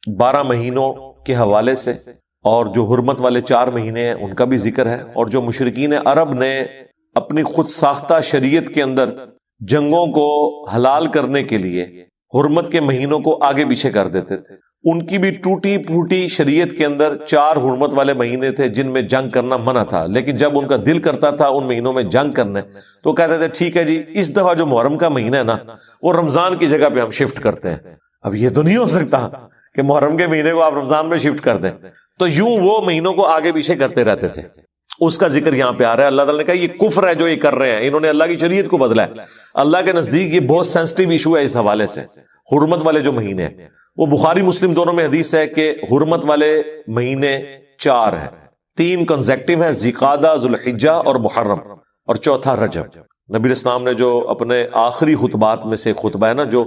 12 مہینوں کے حوالے سے، اور جو حرمت والے 4 مہینے ہیں ان کا بھی ذکر ہے، اور جو مشرکین عرب نے اپنی خود ساختہ شریعت کے اندر جنگوں کو حلال کرنے کے لیے حرمت کے مہینوں کو آگے پیچھے کر دیتے تھے، ان کی بھی ٹوٹی پھوٹی شریعت کے اندر 4 حرمت والے مہینے تھے جن میں جنگ کرنا منع تھا، لیکن جب ان کا دل کرتا تھا ان مہینوں میں جنگ کرنے تو کہتے تھے ٹھیک ہے جی، اس دفعہ جو محرم کا مہینہ ہے نا وہ رمضان کی جگہ پہ ہم شفٹ کرتے ہیں۔ اب یہ تو نہیں ہو سکتا کہ محرم کے مہینے کو آپ رمضان میں شفٹ کر دیں، تو یوں وہ مہینوں کو آگے پیچھے کرتے رہتے تھے۔ اس کا ذکر یہاں پہ آ رہا ہے۔ اللہ تعالیٰ نے کہا یہ کفر ہے جو یہ کر رہے ہیں، انہوں نے اللہ کی شریعت کو بدلا ہے۔ اللہ کے نزدیک یہ بہت سینسٹیو ایشو ہے اس حوالے سے۔ حرمت والے جو مہینے ہیں وہ بخاری مسلم دونوں میں حدیث ہے کہ حرمت والے مہینے 4 ہیں، 3 کنزیکٹیو ہیں، ذوالقعدہ، ذوالحجہ اور محرم، اور چوتھا رجب۔ نبی اسلام نے جو اپنے آخری خطبات میں سے خطبہ ہے نا، جو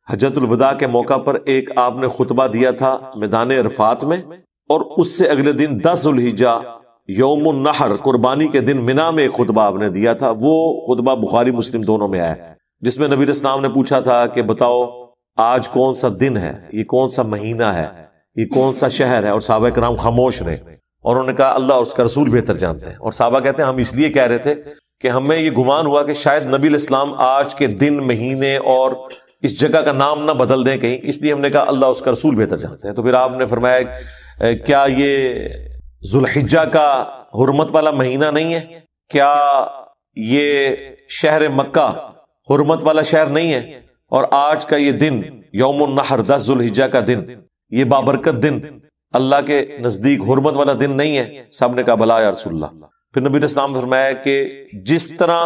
حجۃ الوداع کے موقع پر ایک آپ نے خطبہ دیا تھا میدان عرفات میں، اور اس سے اگلے دن 10 ذوالحجہ یوم النحر قربانی کے دن منا میں ایک خطبہ آپ نے دیا تھا، وہ خطبہ بخاری مسلم دونوں میں آیا ہے، جس میں نبی اسلام نے پوچھا تھا کہ بتاؤ آج کون سا دن ہے، یہ کون سا مہینہ ہے، یہ کون سا شہر ہے، اور صحابہ کرام خاموش رہے، اور انہوں نے کہا اللہ اور اس کا رسول بہتر جانتے ہیں۔ اور صحابہ کہتے ہیں ہم اس لیے کہہ رہے تھے کہ ہمیں یہ گمان ہوا کہ شاید نبی الاسلام آج کے دن، مہینے اور اس جگہ کا نام نہ بدل دیں کہیں، اس لیے ہم نے کہا اللہ اس کا رسول بہتر جانتے ہیں۔ تو پھر آپ نے فرمایا کیا یہ ذوالحجہ کا حرمت والا مہینہ نہیں ہے؟ کیا یہ شہر مکہ حرمت والا شہر نہیں ہے؟ اور آج کا یہ دن یوم النحر 10 ذوالحجہ کا دن، یہ بابرکت دن اللہ کے نزدیک حرمت والا دن نہیں ہے؟ سب نے کہا بلا یا رسول اللہ۔ پھر نبی اسلام نے فرمایا کہ جس طرح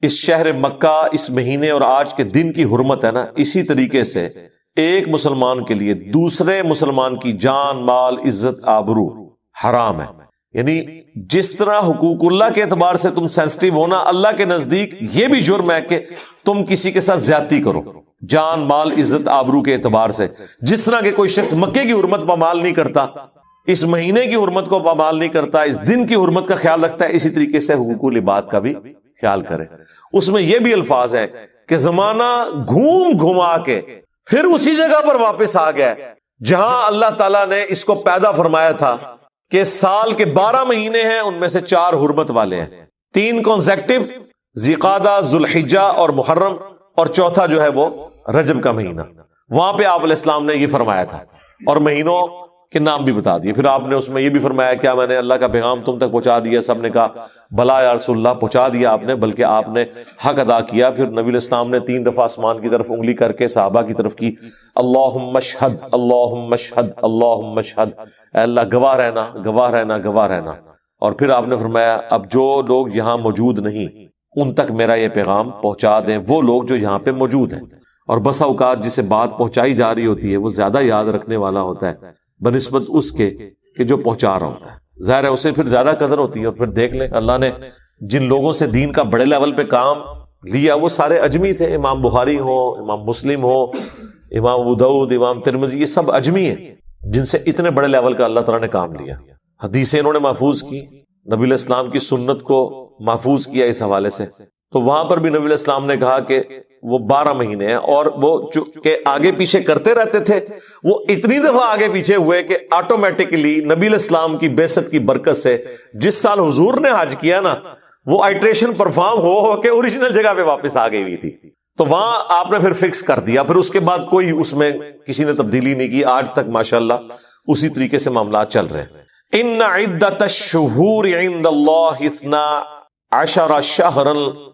اس شہر مکہ، اس مہینے اور آج کے دن کی حرمت ہے نا، اسی طریقے سے ایک مسلمان کے لیے دوسرے مسلمان کی جان، مال، عزت، آبرو حرام ہے۔ یعنی جس طرح حقوق اللہ کے اعتبار سے تم سینسٹیو ہونا، اللہ کے نزدیک یہ بھی جرم ہے کہ تم کسی کے ساتھ زیادتی کرو، جان، مال، عزت، آبرو کے اعتبار سے۔ جس طرح کہ کوئی شخص مکے کی حرمت پامال نہیں کرتا، اس مہینے کی حرمت کو پامال نہیں کرتا، اس دن کی حرمت کا خیال رکھتا ہے، اسی طریقے سے حقوق العباد کا بھی خیال کرے۔ اس میں یہ بھی الفاظ ہے کہ زمانہ گھوم گھما کے پھر اسی جگہ پر واپس آ گیا جہاں اللہ تعالیٰ نے اس کو پیدا فرمایا تھا کہ سال کے 12 مہینے ہیں، ان میں سے 4 حرمت والے ہیں، 3 کنزیکٹیو، ذوالقعدہ، ذوالحجہ اور محرم، اور چوتھا جو ہے وہ رجب کا مہینہ۔ وہاں پہ آپ علیہ السلام نے یہ فرمایا تھا، اور مہینوں کے نام بھی بتا دیے۔ پھر آپ نے اس میں یہ بھی فرمایا کیا میں نے اللہ کا پیغام تم تک پہنچا دیا؟ سب نے کہا بلا یا رسول اللہ، پہنچا دیا آپ نے، بلکہ آپ نے حق ادا کیا۔ پھر نبی علیہ السلام نے 3 دفعہ آسمان کی طرف انگلی کر کے صحابہ کی طرف کی، اللہم اشہد، اللہم اشہد، اللہم اشہد، اے اللہ گواہ رہنا، گواہ رہنا، گواہ رہنا۔ اور پھر آپ نے فرمایا اب جو لوگ یہاں موجود نہیں ان تک میرا یہ پیغام پہنچا دیں، وہ لوگ جو یہاں پہ موجود ہیں۔ اور بسا اوقات جسے بات پہنچائی جا رہی ہوتی ہے وہ زیادہ یاد رکھنے والا ہوتا ہے بنسبت اس کے کہ جو پہنچا رہا ہوتا ہے، ظاہر ہے اسے پھر زیادہ قدر ہوتی ہے۔ اور پھر دیکھ لیں اللہ نے جن لوگوں سے دین کا بڑے لیول پہ کام لیا وہ سارے اجمی تھے، امام بخاری ہو، امام مسلم ہو، امام ابو داؤد، امام ترمذی، یہ سب اجمی ہیں جن سے اتنے بڑے لیول کا اللہ تعالیٰ نے کام لیا۔ حدیثیں انہوں نے محفوظ کی، نبی علیہ السلام کی سنت کو محفوظ کیا اس حوالے سے۔ تو وہاں پر بھی نبی علیہ السلام نے کہا کہ وہ 12 مہینے ہیں، اور وہ کہ آگے پیچھے کرتے رہتے تھے، وہ اتنی دفعہ آگے پیچھے ہوئے کہ آٹومیٹکلی نبی علیہ السلام کی بعثت کی برکت سے جس سال حضور نے حج کیا نا، وہ آئٹریشن پرفارم ہو کے اوریجنل جگہ پہ واپس آ گئی ہوئی تھی۔ تو وہاں آپ نے پھر فکس کر دیا، پھر اس کے بعد کوئی اس میں کسی نے تبدیلی نہیں کی، آج تک ماشاءاللہ اسی طریقے سے معاملات چل رہے ہیں۔ ان عدت الشہور عند اللہ 12 شہرا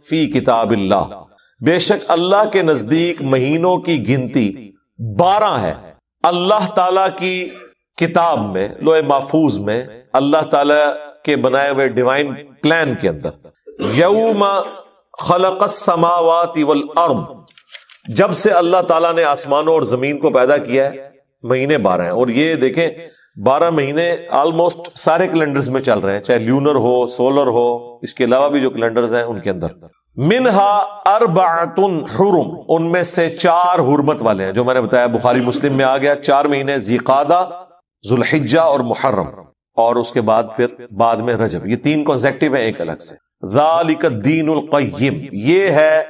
فی کتاب اللہ، بے شک اللہ کے نزدیک مہینوں کی گنتی 12 ہے اللہ تعالی کی کتاب میں، لوح محفوظ میں، اللہ تعالی کے بنائے ہوئے ڈیوائن پلان کے اندر۔ یوم خلق السماوات والارض، جب سے اللہ تعالیٰ نے آسمانوں اور زمین کو پیدا کیا ہے مہینے 12 ہیں۔ اور یہ دیکھیں 12 مہینے آلموسٹ سارے کیلنڈرز میں چل رہے ہیں، چاہے لیونر ہو، سولر ہو، اس کے علاوہ بھی جو کیلنڈرز ہیں ان کے اندر۔ منہا 4 حرم، ان میں سے 4 حرمت والے ہیں، جو میں نے بتایا بخاری مسلم میں آ گیا، 4 مہینے ذوالقعدہ، ذوالحجہ اور محرم، اور اس کے بعد پھر بعد میں رجب۔ یہ 3 کنزیکٹیو ہیں ایک الگ سے۔ ذالک الدین القیم، یہ ہے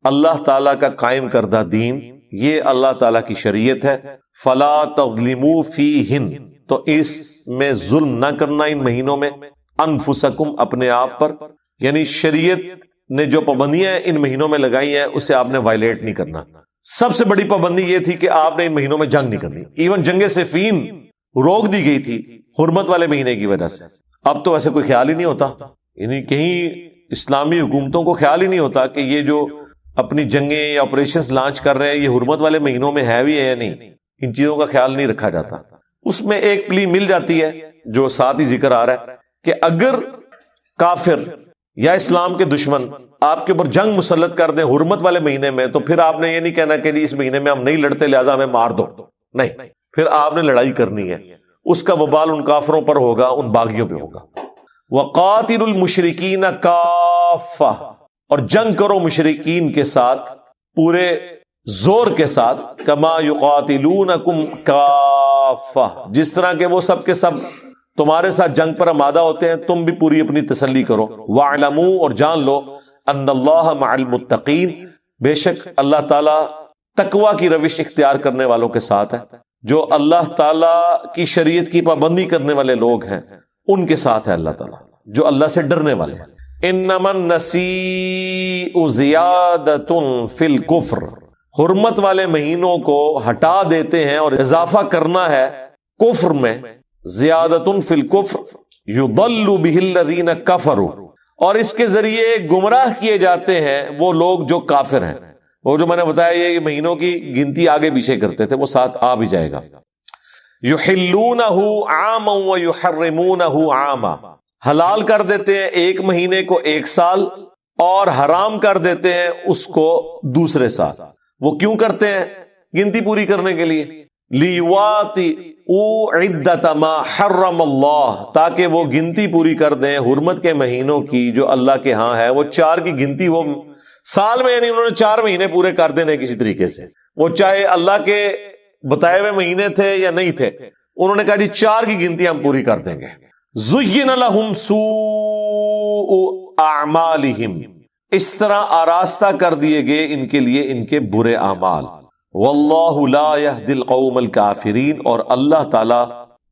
اللہ تعالیٰ کا قائم کردہ دین، یہ اللہ تعالیٰ کی شریعت ہے۔ فلا تظلموا فیہن، تو اس میں ظلم نہ کرنا ان مہینوں میں، انفسکم، اپنے آپ پر، یعنی شریعت نے جو پابندیاں ان مہینوں میں لگائی ہیں اسے آپ نے وائلیٹ نہیں کرنا۔ سب سے بڑی پابندی یہ تھی کہ آپ نے ان مہینوں میں جنگ نہیں کرنی، ایون جنگ صفین روک دی گئی تھی حرمت والے مہینے کی وجہ سے۔ اب تو ایسے کوئی خیال ہی نہیں ہوتا، یعنی کہیں اسلامی حکومتوں کو خیال ہی نہیں ہوتا کہ یہ جو اپنی جنگیں یا آپریشنز لانچ کر رہے ہیں یہ حرمت والے مہینوں میں ہے بھی ہے یا نہیں، ان چیزوں کا خیال نہیں رکھا جاتا۔ اس میں ایک پلی مل جاتی ہے جو ساتھ ہی ذکر آ رہا ہے کہ اگر کافر یا اسلام کے دشمن آپ کے اوپر جنگ مسلط کر دیں حرمت والے مہینے میں، تو پھر آپ نے یہ نہیں کہنا کہ اس مہینے میں ہم نہیں لڑتے لہذا ہمیں مار دو، نہیں، پھر آپ نے لڑائی کرنی ہے، اس کا وبال ان کافروں پر ہوگا، ان باغیوں پہ ہوگا۔ وَقَاتِلُوا الْمُشْرِكِينَ كَافَّةً، اور جنگ کرو مشرکین کے ساتھ پورے زور کے ساتھ، کما یقاتلونکم کافہ، جس طرح کہ وہ سب کے سب تمہارے ساتھ جنگ پر آمادہ ہوتے ہیں، تم بھی پوری اپنی تسلی کرو۔ وَاعْلَمُوا، اور جان لو، ان اللہ مع المتقین، بے شک اللہ تعالیٰ تقوی کی روش اختیار کرنے والوں کے ساتھ ہے، جو اللہ تعالیٰ کی شریعت کی پابندی کرنے والے لوگ ہیں ان کے ساتھ ہے اللہ تعالیٰ، جو اللہ سے ڈرنے والے ہیں۔ انما النسیء زیادۃ فی الکفر، حرمت والے مہینوں کو ہٹا دیتے ہیں اور اضافہ کرنا ہے کفر میں، زیادۃ فی الکفر یضل بہ الذین کفروا، اور اس کے ذریعے گمراہ کیے جاتے ہیں وہ لوگ جو کافر ہیں۔ وہ جو میں نے بتایا یہ مہینوں کی گنتی آگے پیچھے کرتے تھے وہ ساتھ آ بھی جائے گا۔ یحلونہ عاما ویحرمونہ عاما، حلال کر دیتے ہیں ایک مہینے کو ایک سال اور حرام کر دیتے ہیں اس کو دوسرے سال۔ وہ کیوں کرتے ہیں؟ گنتی پوری کرنے کے لیے، لیواطئوا عدۃ ما حرم اللہ، تاکہ وہ گنتی پوری کر دیں حرمت کے مہینوں کی جو اللہ کے ہاں ہے۔ وہ 4 کی گنتی وہ سال میں، یعنی انہوں نے 4 مہینے پورے کر دینے کسی طریقے سے، وہ چاہے اللہ کے بتائے ہوئے مہینے تھے یا نہیں تھے، انہوں نے کہا جی 4 کی گنتی ہم پوری کر دیں گے۔ زین لہم سوء اعمالہم، اس طرح آراستہ کر دیے گئے ان کے لیے ان کے برے اعمال۔ واللہ لا یہدی القوم الکافرین، اور اللہ تعالی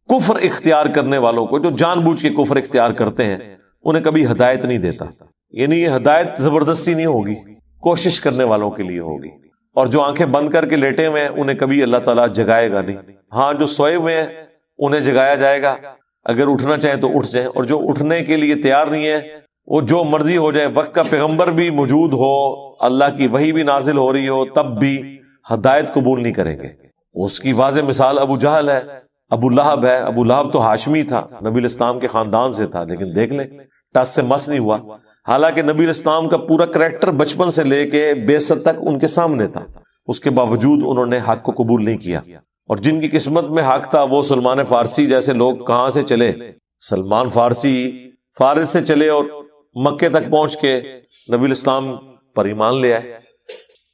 کفر اختیار کرنے والوں کو، جو جان بوجھ کے کفر اختیار کرتے ہیں، انہیں کبھی ہدایت نہیں دیتا۔ یعنی یہ ہدایت زبردستی نہیں ہوگی، کوشش کرنے والوں کے لیے ہوگی، اور جو آنکھیں بند کر کے لیٹے ہوئے ہیں انہیں کبھی اللہ تعالیٰ جگائے گا نہیں۔ ہاں جو سوئے ہوئے ہیں انہیں جگایا جائے گا، اگر اٹھنا چاہیں تو اٹھ جائیں، اور جو اٹھنے کے لیے تیار نہیں ہے وہ جو مرضی ہو جائے، وقت کا پیغمبر بھی موجود ہو، اللہ کی وحی بھی نازل ہو رہی ہو، تب بھی ہدایت قبول نہیں کریں گے۔ اس کی واضح مثال ابو جہل ہے، ابو لہب ہے۔ ابو لہب تو ہاشمی تھا، نبی الاسلام کے خاندان سے تھا، لیکن دیکھ لیں ٹس سے مس نہیں ہوا، حالانکہ نبی الاسلام کا پورا کریکٹر بچپن سے لے کے بعثت تک ان کے سامنے تھا، اس کے باوجود انہوں نے حق کو قبول نہیں کیا۔ اور جن کی قسمت میں حق تھا وہ سلمان فارسی جیسے لوگ کہاں سے چلے؟ سلمان فارسی فارس سے چلے اور مکے تک پہنچ کے نبی الاسلام پر ایمان لے آئے۔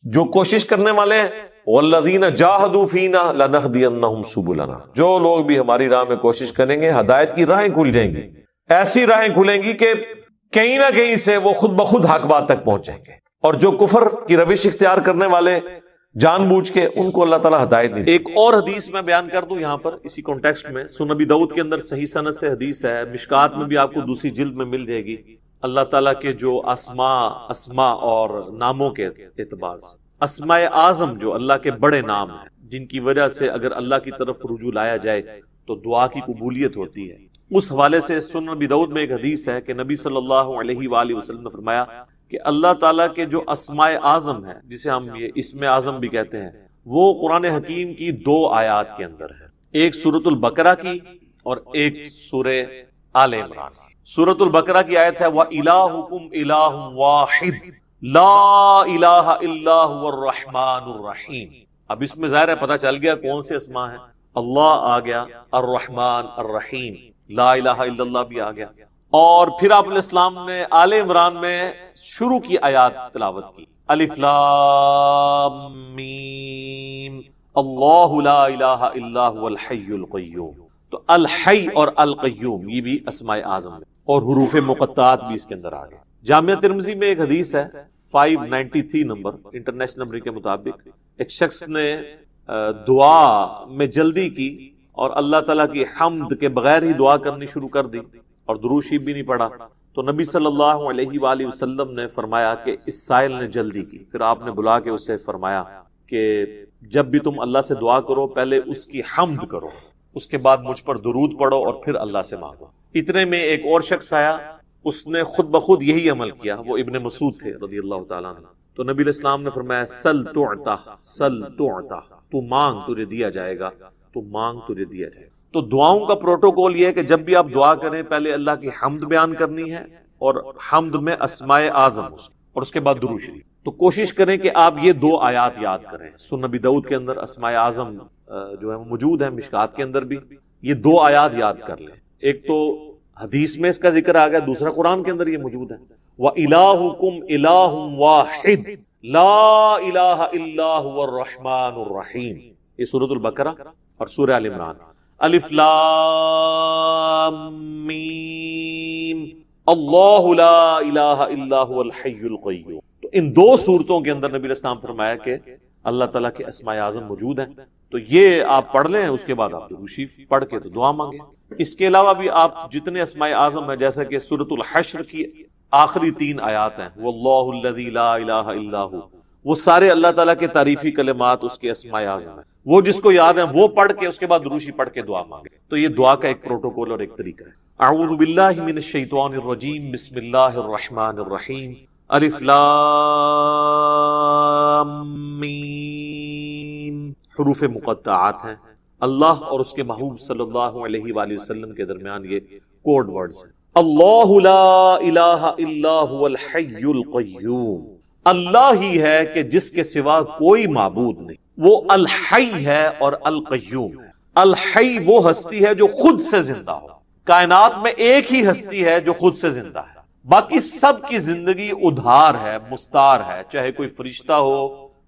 جو کوشش کرنے والے ہیں، والذین جاہدوا فینا لنہدینہم سبلنا، جو لوگ بھی ہماری راہ میں کوشش کریں گے ہدایت کی راہیں کھل جائیں گی، ایسی راہیں کھلیں گی کہ کہیں نہ کہیں سے وہ خود بخود حق بات تک پہنچ جائیں گے۔ اور جو کفر کی روش اختیار کرنے والے جان بوجھ کے، ان کو اللہ تعالیٰ ہدایت نہیں۔ ایک اور حدیث میں بیان کر دوں یہاں پر اسی کانٹیکسٹ میں، سنن ابی داؤد کے اندر صحیح سند سے حدیث ہے، مشکات میں بھی آپ کو دوسری جلد میں مل جائے گی۔ اللہ تعالیٰ کے جو اسماء اور ناموں کے اعتبار سے، اسماء اعظم جو اللہ کے بڑے نام ہیں، جن کی وجہ سے اگر اللہ کی طرف رجوع لایا جائے تو دعا کی قبولیت ہوتی ہے، اس حوالے سے سنن ابی داؤد میں ایک حدیث ہے کہ نبی صلی اللہ علیہ وآلہ وسلم نے فرمایا کہ اللہ تعالیٰ کے جو اسماء اعظم ہے، جسے ہم یہ اسم اعظم بھی کہتے ہیں، وہ قرآن حکیم کی 2 آیات کے اندر ہے، ایک سورۃ البقرہ کی اور ایک سورہ آل عمران۔ سورۃ البقرہ کی آیت ہے وَإِلَٰهُكُمْ إِلَٰهٌ وَاحِدٌ لَا إِلَٰهَ إِلَّا هُوَ الرَّحْمَٰنُ الرَّحِيمُ۔ اب اس میں ظاہر ہے پتہ چل گیا کون سے اسماء ہیں، اللہ آ گیا، الرحمن الرحیم، لا الہ الا اللہ بھی آ گیا، اور پھر آپ علیہ السلام نے آل عمران میں شروع کی آیات تلاوت کی، الف لام میم اللہ لا الہ الا هو الحی القیوم۔ تو الحی اور القیوم یہ بھی اسماء اعظم ہے، اور حروف مقطعات بھی اس کے اندر آ گئے۔ جامعہ ترمذی میں ایک حدیث ہے 593 نمبر انٹرنیشنل نمبر کے مطابق، ایک شخص نے دعا میں جلدی کی اور اللہ تعالیٰ کی حمد کے بغیر ہی دعا کرنی شروع کر دی اور درود شریف بھی نہیں پڑھا، تو نبی صلی اللہ علیہ وآلہ وسلم نے فرمایا کہ اس سائل نے جلدی کی. پھر آپ نے بلا کے اسے فرمایا کہ جب بھی تم اللہ سے دعا کرو پہلے اس کی حمد کرو، اس کے بعد مجھ پر درود پڑھو اور پھر اللہ سے مانگو. اتنے میں ایک اور شخص آیا، اس نے خود بخود یہی عمل کیا، وہ ابن مسعود تھے رضی اللہ تعالیٰ عنہ. تو نبی علیہ السلام نے فرمایا سل تعطا، سل تعطا، تو مانگ تجھے دیا جائے گا، تو مانگ تجھے دیا جائے گا. تو دعاؤں کا پروٹوکول یہ ہے کہ جب بھی آپ دعا کریں پہلے اللہ کی حمد بیان کرنی ہے، اور حمد میں اسماء اعظم اور اس کے بعد درود شریف. تو کوشش کریں کہ آپ یہ 2 آیات یاد کریں. سنن نبی داؤد کے اندر اسماء اعظم جو ہے وہ موجود ہے، مشکات کے اندر بھی یہ 2 آیات یاد کر لیں. ایک تو حدیث میں اس کا ذکر آ گیا، دوسرا قرآن کے اندر یہ موجود ہے. وَإِلَٰهُكُمْ إِلَٰهٌ وَاحِدٌ لَا إِلَٰهَ إِلَّا هُوَ الرَّحْمَٰنُ الرَّحِيمُ. یہ سورۃ البقرہ اور سورہ آل عمران. الف لام میم اللہ لا الہ الا هو الحی القیوم. تو ان 2 صورتوں کے اندر نبی علیہ السلام فرمایا کہ اللہ تعالیٰ کے اسماء اعظم موجود ہیں. تو یہ آپ پڑھ لیں، اس کے بعد آپ درود شریف پڑھ کے تو دعا مانگیں. اس کے علاوہ بھی آپ جتنے اسماء اعظم ہیں، جیسا کہ سورۃ الحشر کی آخری 3 آیات ہیں، واللہ الذی لا الہ الا هو، وہ سارے اللہ تعالیٰ کے تعریفی کلمات اس کے اسماء اعظم ہیں. وہ جس کو یاد ہے وہ پڑھ کے اس کے بعد درود شریف پڑھ کے دعا مانگے. تو یہ دعا کا ایک پروٹوکول اور ایک طریقہ ہے. اعوذ باللہ من الشیطان الرجیم، بسم اللہ الرحمن الرحیم. الف لام میم، حروف مقطعات ہیں. اللہ اور اس کے محبوب صلی اللہ علیہ وآلہ وسلم کے درمیان یہ کوڈ ورڈز ہیں. اللہ لا الہ الا هو الحی القیوم، اللہ ہی ہے کہ جس کے سوا کوئی معبود نہیں. وہ الحی ہے اور القیوم ہے. الحی وہ ہستی ہے جو خود سے زندہ ہو. کائنات میں ایک ہی ہستی ہے جو خود سے زندہ ہے، باقی سب کی زندگی ادھار ہے، مستار ہے، چاہے کوئی فرشتہ ہو،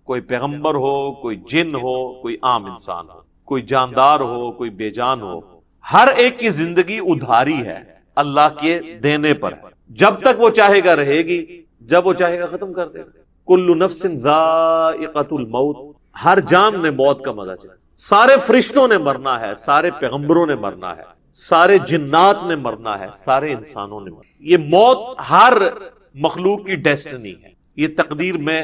کوئی پیغمبر ہو، کوئی جن ہو، کوئی عام انسان ہو، کوئی جاندار ہو، کوئی بے جان ہو. ہر ایک کی زندگی ادھاری ہے، اللہ کے دینے پر. جب تک وہ چاہے گا رہے گی، جب وہ چاہے گا ختم کر دے گا. کل نفس ذائقۃ الموت، ہر جان نے موت کا مزہ چکھا. سارے فرشتوں نے مرنا ہے، سارے پیغمبروں نے مرنا ہے، سارے جنات نے مرنا ہے، سارے انسانوں نے مرنا. یہ موت ہر مخلوق کی ڈیسٹنی ہے، یہ تقدیر میں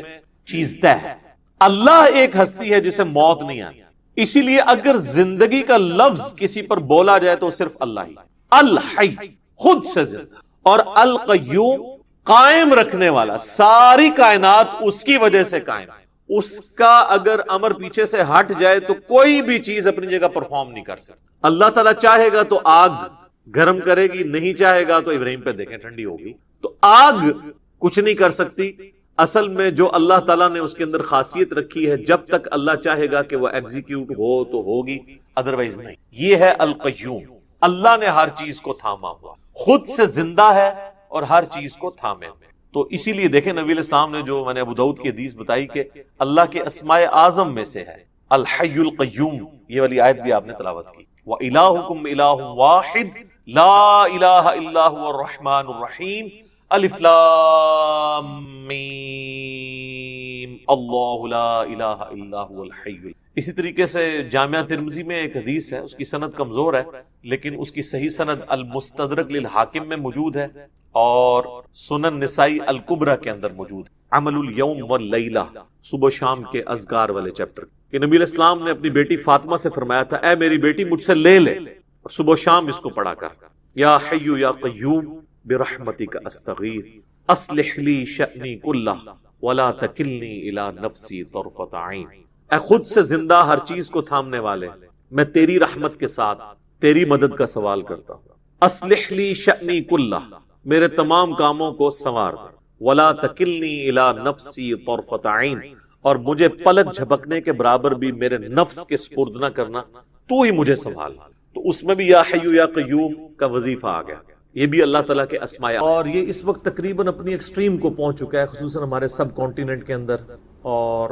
چیز طے ہے. اللہ ایک ہستی ہے جسے موت نہیں آتی. اسی لیے اگر زندگی کا لفظ کسی پر بولا جائے تو صرف اللہ ہی. الحی خود سے زندہ، اور القیوم قائم رکھنے والا. ساری کائنات اس کی وجہ سے قائم ہے. اس کا اگر امر پیچھے سے ہٹ جائے تو کوئی بھی چیز اپنی جگہ پرفارم نہیں کر سکتی. اللہ تعالیٰ چاہے گا تو آگ گرم کرے گی، نہیں چاہے گا تو ابراہیم پہ دیکھیں ٹھنڈی ہوگی. تو آگ کچھ نہیں کر سکتی. اصل میں جو اللہ تعالیٰ نے اس کے اندر خاصیت رکھی ہے، جب تک اللہ چاہے گا کہ وہ ایگزیکیوٹ ہو تو ہوگی، ادروائز نہیں. یہ ہے القیوم. اللہ نے ہر چیز کو تھاما ہوا، خود سے زندہ ہے اور ہر چیز کو تھامے. تو اسی لیے دیکھیں نبی علیہ السلام نے جو میں نے ابو داؤد کی حدیث بتائی کہ اللہ کے اسماء اعظم میں سے ہے الحی القیوم. یہ والی آیت بھی آپ نے تلاوت کی. وَإِلَٰهُكُمْ إِلَٰهٌ وَاحِدٌ لَا إِلَٰهَ إِلَّا هُوَ الرَّحْمَٰنُ الرَّحِيمُ. الف لام میم اللہ لا الہ الا هو الحی. اسی طریقے سے جامعہ ترمذی میں ایک حدیث ہے، اس کی سند کمزور ہے لیکن اس کی صحیح سند المستدرک للحاکم میں موجود ہے اور سنن نسائی الکبرى کے اندر موجود ہے. عمل الیوم واللیلہ، صبح شام کے اذکار والے چیپٹر، کہ نبی علیہ السلام نے اپنی بیٹی فاطمہ سے فرمایا تھا اے میری بیٹی مجھ سے لے لے، اور صبح شام اس کو پڑھا کر. یا حی یا قیوم برحمتک استغیث اصلح لی شأنی کلہ ولا تکلنی الی نفسی طرفۃ عین. اے خود سے زندہ ہر چیز کو تھامنے والے، میں تیری رحمت کے ساتھ تیری مدد کا سوال کرتا ہوں. اصلح لی شأنی کلہ، میرے تمام کاموں کو سنوار دے. ولا تکلنی الی نفسی طرفۃ عین، اور مجھے پلک جھپکنے کے برابر بھی میرے نفس کے سپرد نہ کرنا، تو ہی مجھے سنبھال. تو اس میں بھی یا حی یا قیوم کا وظیفہ آ گیا. یہ بھی اللہ تعالیٰ کے اسماء، اور یہ اس وقت تقریباً اپنی ایکسٹریم کو پہنچ چکا ہے، خصوصاً ہمارے سب کانٹیننٹ کے اندر. اور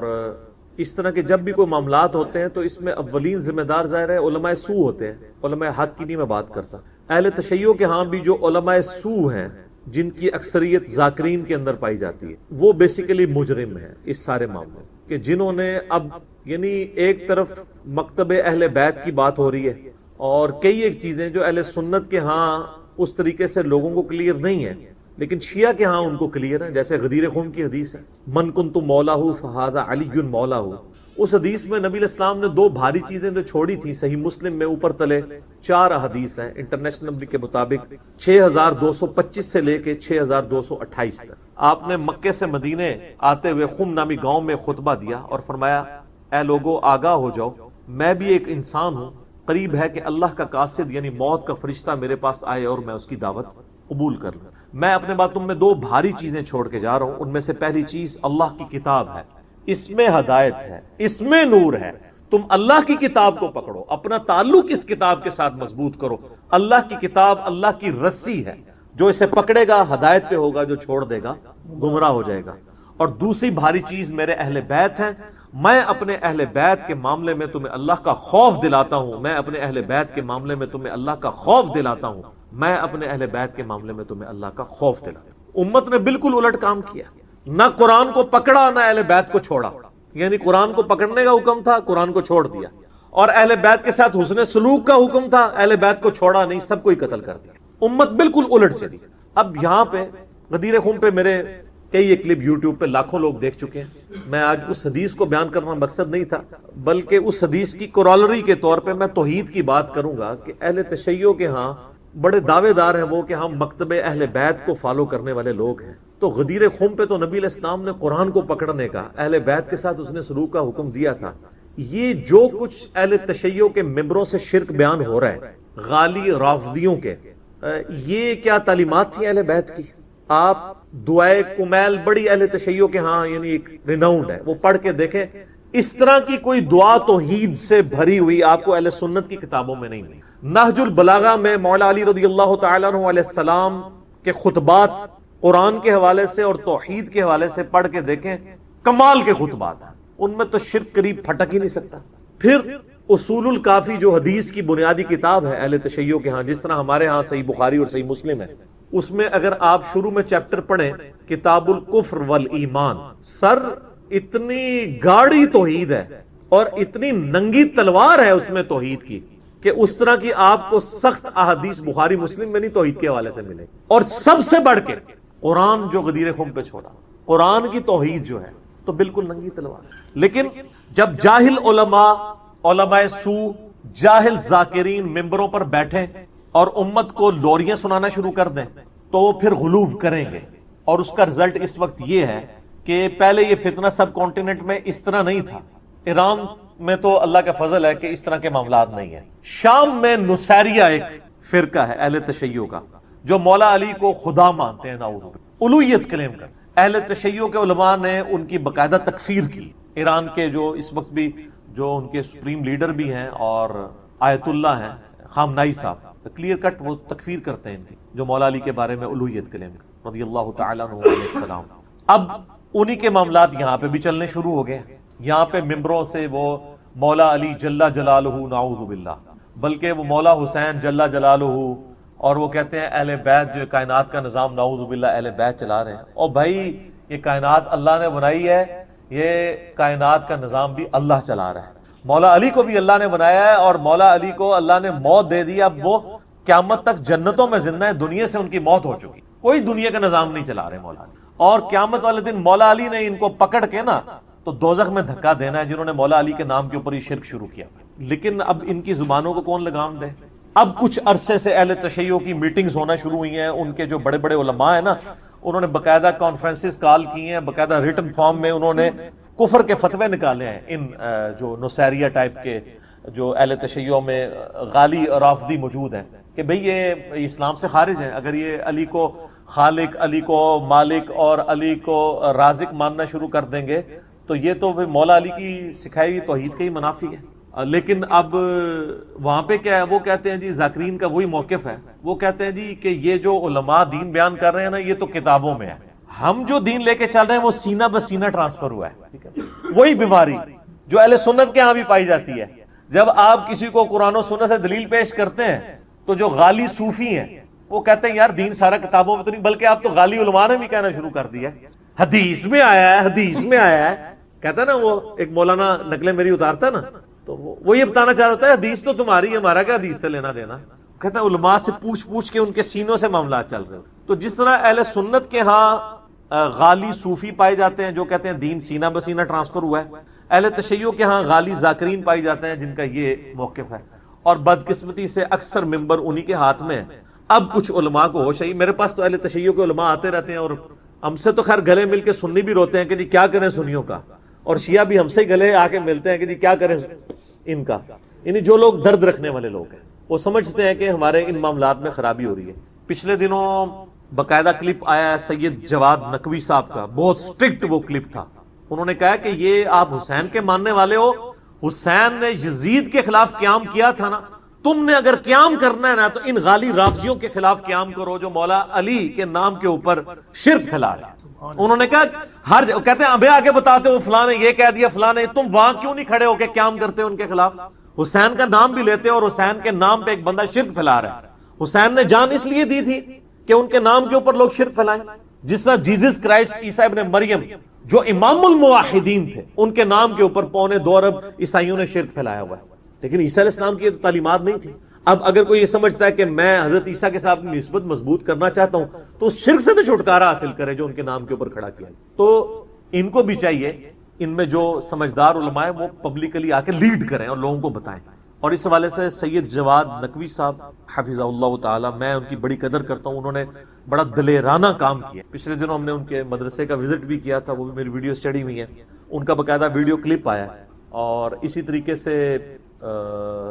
اس طرح کے جب بھی کوئی معاملات ہوتے ہیں تو اس میں اولین ذمہ دار ظاہر ہے علماء سو ہوتے ہیں. علماء حق کی نہیں میں بات کرتا، اہل تشیع کے ہاں بھی جو علماء سو ہیں جن کی اکثریت ذاکرین کے اندر پائی جاتی ہے، وہ بیسیکلی مجرم ہیں اس سارے معاملے. کہ جنہوں نے اب یعنی ایک طرف مکتب اہل بیت کی بات ہو رہی ہے اور کئی ایک چیزیں جو اہل سنت کے ہاں اس طریقے سے لوگوں کو کلیئر نہیں ہے لیکن شیعہ کے ہاں ان کو کلیئر ہے، جیسے غدیر خم کی حدیث ہے من کنت مولاہ فہذا علی مولاہ، اس حدیث میں نبی علیہ السلام نے دو بھاری چیزیں جو چھوڑی تھیں، صحیح مسلم میں اوپر تلے 4 حدیث ہیں انٹرنیشنل نمبر کے مطابق 6225 سے لے کے 6228 تک۔ آپ نے مکے سے مدینے آتے ہوئے خم نامی گاؤں میں خطبہ دیا اور فرمایا اے لوگو آگاہ ہو جاؤ، میں بھی ایک انسان ہوں، قریب ہے کہ اللہ کا قاصد یعنی موت کا فرشتہ میرے پاس آئے اور میں اس کی دعوت قبول کر لوں۔ میں اپنے بعد تم میں 2 بھاری چیزیں چھوڑ کے جا رہا ہوں، ان میں سے پہلی چیز اللہ کی کتاب ہے، اس میں ہدایت ہے، اس میں نور ہے، تم اللہ کی کتاب کو پکڑو، اپنا تعلق اس کتاب کے ساتھ مضبوط کرو۔ اللہ کی کتاب اللہ کی رسی ہے، جو اسے پکڑے گا ہدایت پہ ہوگا، جو چھوڑ دے گا گمراہ ہو جائے گا۔ اور دوسری بھاری چیز میرے اہل بیت ہیں، میں اپنے اہل بیت کے معاملے میں تمہیں اللہ کا خوف دلاتا ہوں، میں اپنے اہل بیت کے معاملے میں تمہیں اللہ کا خوف دلاتا ہوں، میں اپنے اہل بیت کے معاملے میں تمہیں اللہ کا خوف دلاتا ہوں۔ امت نے بالکل الٹ کام کیا، نہ قرآن کو پکڑا نہ اہل بیت کو چھوڑا، یعنی قرآن کو پکڑنے کا حکم تھا، قرآن کو چھوڑ دیا، اور اہل بیت کے ساتھ حسن سلوک کا حکم تھا، اہل بیت کو چھوڑا نہیں، سب کو ہی قتل کر دیا۔ امت بالکل الٹ چلی۔ اب یہاں پہ غدیر خم پہ میرے کئی ایک کلپ یوٹیوب پہ لاکھوں لوگ دیکھ چکے ہیں، میں آج اس حدیث کو بیان کرنا مقصد نہیں تھا، بلکہ اس حدیث کی کورالری کے طور پہ میں توحید کی بات کروں گا کہ اہل تشیع کے ہاں بڑے دعوے دار ہیں وہ کہ ہم مکتب اہل بیت کو فالو کرنے والے لوگ ہیں، تو غدیر خم پہ تو نبی علیہ السلام نے قرآن کو پکڑنے کا، اہل بیت کے ساتھ اس نے سلوک کا حکم دیا تھا۔ یہ جو کچھ اہل تشیع کے ممبروں سے شرک بیان ہو رہا ہے، غالی رافضیوں کے، یہ کیا تعلیمات تھی اہل بیت کی؟ آپ دعائے کمیل بڑی اہل تشیع کے ہاں یعنی ایک ریناؤنڈ ہے، وہ پڑھ کے دیکھیں، اس طرح کی کوئی دعا توحید سے بھری ہوئی آپ کو اہل سنت کی کتابوں میں نہیں ملی۔ نہج البلاغہ میں مولا علی رضی اللہ تعالیٰ عنہ علیہ السلام کے خطبات قرآن کے حوالے سے اور توحید کے حوالے سے پڑھ کے دیکھیں، کمال کے خطبات ہیں، ان میں تو شرک قریب پھٹک ہی نہیں سکتا۔ پھر اصول الکافی جو حدیث کی بنیادی کتاب ہے اہل تشیع کے ہاں، جس طرح ہمارے ہاں صحیح بخاری اور صحیح مسلم ہے، اس میں اگر آپ شروع میں چیپٹر پڑھیں کتاب الکفر والایمان، سر اتنی گاڑی توحید ہے اور اتنی ننگی تلوار ہے اس میں توحید کی کہ اس طرح کی آپ کو سخت احادیث بخاری مسلم میں نہیں توحید کے حوالے سے ملے۔ اور سب سے بڑھ کے قرآن جو غدیر خم پہ چھوڑا، قرآن کی توحید جو ہے تو بالکل ننگی تلوار۔ لیکن جب جاہل علماء سو، جاہل ذاکرین ممبروں پر بیٹھیں اور امت کو لوریاں سنانا شروع کر دیں تو وہ پھر غلوف کریں گے، اور اس کا رزلٹ اس وقت یہ ہے کہ پہلے یہ فتنہ سب کانٹیننٹ میں اس طرح نہیں تھا، ایران میں تو اللہ کا فضل ہے کہ اس طرح کے معاملات نہیں ہیں، شام میں نصیریہ ایک فرقہ ہے اہل تشیع کا جو مولا علی کو خدا مانتے ہیں، نعوذ باللہ، الوہیت کلیم کرتے ہیں۔ اہل تشیع کے علماء نے ان کی باقاعدہ تکفیر کی، ایران کے جو اس وقت بھی جو ان کے سپریم لیڈر بھی ہیں اور آیت اللہ ہیں خامنائی صاحب، کلیئر کٹ وہ تکفیر کرتے ہیں ان کی، جو مولا علی کے بارے میں الوہیت کلیم رضی اللہ تعالیٰ عنہ علیہ السلام۔ اب انہی کے معاملات یہاں پہ بھی چلنے شروع ہو گئے، یہاں پہ ممبروں سے وہ مولا علی جل جلالہ نعوذ باللہ، بلکہ وہ مولا حسین جل جلالہ، اور وہ کہتے ہیں اہل بیت جو کائنات کا نظام نعوذ باللہ اہل بیت چلا رہے ہیں۔ اور بھائی یہ کائنات اللہ نے بنائی ہے، یہ کائنات کا نظام بھی اللہ چلا رہا ہے، مولا علی کو بھی اللہ نے بنایا ہے اور مولا علی کو اللہ نے موت دے دی، اب وہ قیامت تک جنتوں میں زندہ ہے، دنیا سے ان کی موت ہو چکی، کوئی دنیا کا نظام نہیں چلا رہے مولا علی، اور قیامت والے دن مولا علی نے ان کو پکڑ کے نا تو دوزخ میں دھکا دینا ہے جنہوں نے مولا علی کے نام کے اوپر یہ شرک شروع کیا۔ لیکن اب ان کی زبانوں کو کون لگام دے؟ اب کچھ عرصے سے اہل تشیع کی میٹنگز ہونا شروع ہوئی ہیں، ان کے جو بڑے بڑے علماء ہیں نا انہوں نے باقاعدہ کانفرنسز کال کی ہیں، باقاعدہ ریٹن فارم میں انہوں نے کفر کے فتوے نکالے ہیں ان جو نصیریہ ٹائپ کے جو اہل تشیع میں غالی رافضی موجود ہیں کہ بھئی یہ اسلام سے خارج ہیں، اگر یہ علی کو خالق، علی کو مالک اور علی کو رازق ماننا شروع کر دیں گے تو یہ تو مولا علی کی سکھائی ہوئی توحید کا ہی منافی ہے۔ لیکن اب وہاں پہ کیا ہے، وہ کہتے ہیں جی ذاکرین کا وہی موقف ہے، وہ کہتے ہیں جی کہ یہ جو علماء دین بیان کر رہے ہیں نا یہ تو کتابوں میں ہے، ہم جو دین لے کے چل رہے ہیں وہ سینہ بہ سینہ ٹرانسفر ہوا ہے۔ وہی بیماری جو اہل سنت کے ہاں بھی پائی جاتی ہے، جب آپ کسی کو قرآن و سنت سے دلیل پیش کرتے ہیں تو جو غالی صوفی ہیں وہ کہتے ہیں یار دین سارا کتابوں میں تو نہیں، بلکہ آپ تو غالی علماء نے بھی کہنا شروع کر دیا حدیث میں آیا ہے، حدیث میں آیا ہے۔ کہتا ہے نا وہ ایک مولانا نقلیں میری اتارتا ہے نا، تو وہ یہ بتانا چاہ رہا ہے حدیث تو تمہاری، ہمارا کیا حدیث سے لینا دینا. کہتا ہے علماء سے پوچھ پوچھ کے ان کے سینوں سے معاملات چل رہے ہیں. تو جس طرح اہل سنت کے ہاں غالی صوفی پائے جاتے ہیں جو کہتے ہیں دین سینہ بسینہ ٹرانسفر ہوا ہے، اہل تشیع کے ہاں غالی ذاکرین پائی جاتے ہیں جن کا یہ موقف ہے، اور بدقسمتی سے اکثر ممبر انہی کے ہاتھ میں ہے. اب کچھ علماء کو ہوش ہے، میرے پاس تو اہل تشیع کے علماء آتے رہتے ہیں اور ہم سے تو خیر گلے مل کے سنی بھی روتے ہیں کہ جی کیا کریں سنیوں کا، اور شیعہ بھی ہم سے گلے آ کے ملتے ہیں کہ جی کیا کریں ان کا. یعنی جو لوگ درد رکھنے والے لوگ ہیں وہ سمجھتے ہیں کہ ہمارے ان معاملات میں خرابی ہو رہی ہے. پچھلے دنوں باقاعدہ کلپ آیا ہے سید جواد نقوی صاحب کا، بہت سٹرکٹ وہ کلپ تھا. انہوں نے کہا کہ یہ آپ حسین کے ماننے والے ہو، حسین نے یزید کے خلاف قیام کیا تھا نا، تم نے اگر قیام کرنا ہے نا تو ان غالی رافضیوں کے خلاف قیام کرو جو مولا علی کے نام کے اوپر شرک پھیلا رہے ہیں. انہوں نے کہا کہتے ہیں ابھی آگے بتاتے ہو فلاں نے یہ کہہ دیا فلاں نے، تم وہاں کیوں نہیں کھڑے ہو کے قیام کرتے ان کے خلاف؟ حسین کا نام بھی لیتے اور حسین کے نام پہ ایک بندہ شرک پھیلا رہا ہے. حسین نے جان اس لیے دی تھی کہ ان کے نام کے اوپر لوگ شرک پھیلائیں. جس طرح جیزس کرائسٹ عیسیٰ ابن مریم جو امام الموحدین تھے، ان کے نام کے اوپر 2.25 ارب عیسائیوں نے شرک پھیلایا ہوا ہے، لیکن عیسیٰ علیہ السلام کی یہ تعلیمات نہیں تھی. اب اگر کوئی یہ سمجھتا ہے کہ میں حضرت عیسیٰ کے ساتھ نسبت مضبوط کرنا چاہتا ہوں تو اس شرک سے تو چھٹکارا حاصل کرے جو ان کے نام کے اوپر کھڑا کیا. تو ان کو بھی چاہیے، ان میں جو سمجھدار علماء ہیں وہ پبلکلی آ کے لیڈ کریں اور لوگوں کو بتائیں. اور اس حوالے سے سید جواد نقوی صاحب حفظہ اللہ تعالی، میں ان کی بڑی قدر کرتا ہوں، انہوں نے بڑا دلیرانہ کام کیا. پچھلے دنوں ہم نے ان کے مدرسے کا وزٹ بھی کیا تھا، وہ بھی میری ویڈیو اسٹڈی ہوئی ہے، ان کا باقاعدہ ویڈیو کلپ آیا ہے. اور اسی طریقے سے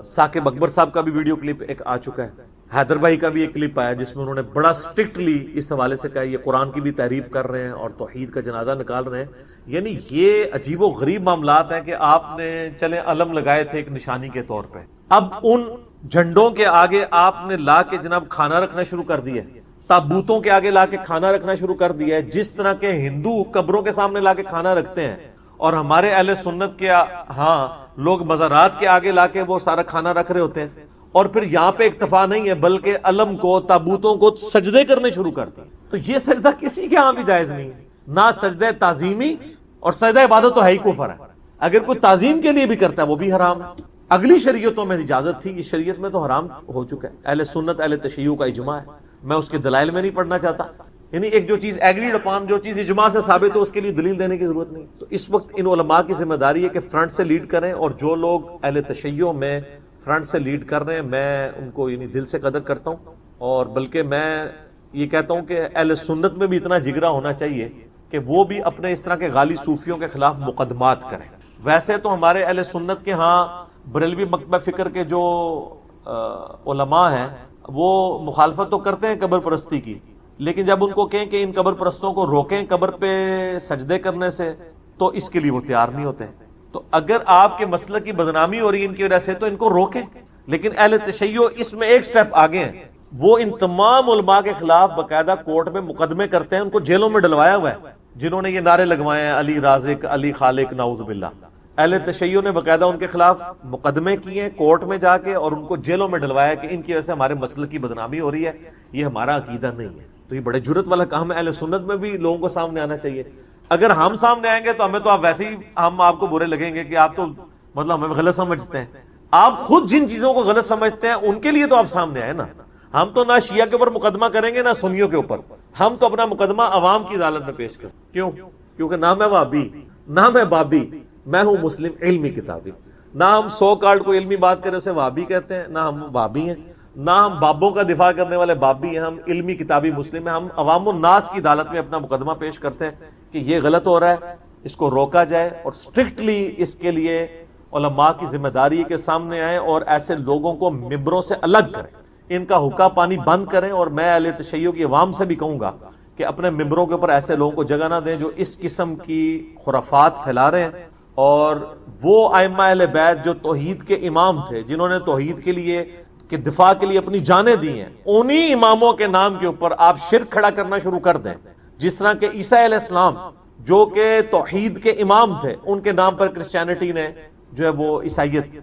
ثاقب اکبر صاحب کا بھی ویڈیو کلپ ایک آ چکا ہے. حیدر بھائی کا بھی ایک کلپ آیا جس میں انہوں نے بڑا سٹرکٹلی اس حوالے سے کہا یہ قرآن کی بھی تعریف کر رہے ہیں اور توحید کا جنازہ نکال رہے ہیں. یعنی یہ عجیب و غریب معاملات ہیں کہ آپ نے چلیں علم لگائے تھے ایک نشانی کے طور پہ، اب ان جھنڈوں کے آگے آپ نے لا کے جناب کھانا رکھنا شروع کر دیا ہے، تابوتوں کے آگے لا کے کھانا رکھنا شروع کر دیا ہے، جس طرح کے ہندو قبروں کے سامنے لا کے کھانا رکھتے ہیں، اور ہمارے اہل سنت کے ہاں لوگ مزارات کے آگے لا کے وہ سارا کھانا رکھ رہے ہوتے ہیں. اور پھر یہاں پہ اکتفا نہیں ہے بلکہ علم کو تابوتوں کو سجدے کرنے شروع کرتے ہیں. تو یہ سجدہ کسی کے ہاں بھی جائز نہیں ہے، نہ سجدہ تعظیمی، اور سجدہ عبادت تو ہے ہی کفر ہے. اگر کوئی تعظیم کے لیے بھی کرتا ہے وہ بھی حرام ہے. اگلی شریعتوں میں اجازت تھی، اس شریعت میں تو حرام ہو چکا ہے. اہل سنت اہل تشیع کا اجماع ہے، میں اس کے دلائل میں نہیں پڑھنا چاہتا. یعنی ایک جو چیز ایگریڈ اپان، جو چیز اجماع سے ثابت ہو، اس کے لیے دلیل دینے کی ضرورت نہیں. تو اس وقت ان علماء کی ذمہ داری ہے کہ فرنٹ سے لیڈ کریں، اور جو لوگ اہل تشیع میں فرنٹ سے لیڈ کر رہے ہیں میں ان کو یعنی دل سے قدر کرتا ہوں. اور بلکہ میں یہ کہتا ہوں کہ اہل سنت میں بھی اتنا جگرا ہونا چاہیے کہ وہ بھی اپنے اس طرح کے غالی صوفیوں کے خلاف مقدمات کریں. ویسے تو ہمارے اہل سنت کے ہاں بریلوی مکتبہ فکر کے جو علماء ہیں وہ مخالفت تو کرتے ہیں قبر پرستی کی، لیکن جب ان کو کہیں کہ ان قبر پرستوں کو روکیں قبر پہ سجدے کرنے سے تو اس کے لیے وہ تیار نہیں ہوتے. تو اگر آپ کے مسلک کی بدنامی ہو رہی ہے ان کی وجہ سے تو ان کو روکیں. لیکن اہل تشیع اس میں ایک سٹیپ آگے ہیں، وہ ان تمام علماء کے خلاف باقاعدہ کورٹ میں مقدمے کرتے ہیں، ان کو جیلوں میں ڈلوایا ہوا ہے جنہوں نے یہ نعرے لگوائے ہیں علی رازق علی خالق نعوذ باللہ. اہل تشیع نے باقاعدہ ان کے خلاف مقدمے کیے ہیں کورٹ میں جا کے، اور ان کو جیلوں میں ڈلوایا کہ ان کی وجہ سے ہمارے مسلک کی بدنامی ہو رہی ہے، یہ ہمارا عقیدہ نہیں ہے. تو یہ بڑے جرت والا کام ہے، اہل سنت میں بھی لوگوں کو سامنے آنا چاہیے. اگر ہم سامنے آئیں گے تو ہمیں تو آپ ویسے ہی ہم آپ کو برے لگیں گے کہ آپ تو مطلب ہمیں غلط سمجھتے ہیں. آپ خود جن چیزوں کو غلط سمجھتے ہیں ان کے لیے تو آپ سامنے آئے نا. ہم تو نہ شیعہ کے اوپر مقدمہ کریں گے نہ سنیوں کے اوپر، ہم تو اپنا مقدمہ عوام کی عدالت میں پیش کریں. کیوں؟ کیونکہ نہ میں وہابی نہ میں بابی، میں ہوں مسلم علمی کتابی. نہ ہم سو کارڈ کو علمی بات کرے اسے وہابی کہتے ہیں، نہ ہم بابی ہیں، نہ ہم بابوں کا دفاع کرنے والے بابی ہیں. ہم علمی کتابی مسلم ہیں. ہم عوام الناس کی عدالت میں اپنا مقدمہ پیش کرتے ہیں کہ یہ غلط ہو رہا ہے، اس کو روکا جائے، اور سٹرکٹلی اس کے لیے علماء کی ذمہ داری کے سامنے آئیں اور ایسے لوگوں کو ممبروں سے الگ کریں، ان کا حقہ پانی بند کریں. اور میں اہل تشیع کی عوام سے بھی کہوں گا کہ اپنے ممبروں کے اوپر ایسے لوگوں کو جگہ نہ دیں جو اس قسم کی خرافات پھیلا رہے ہیں. اور وہ ائمہ اہل بیت جو توحید کے امام تھے، جنہوں نے توحید کے لیے کہ دفاع کے لیے اپنی جانیں دی ہیں، انہی اماموں کے نام کے اوپر آپ شرک کھڑا کرنا شروع کر دیں. جس طرح کہ عیسیٰ علیہ السلام جو کہ توحید کے امام تھے، ان کے نام پر کرسچینٹی نے جو ہے وہ عیسائیت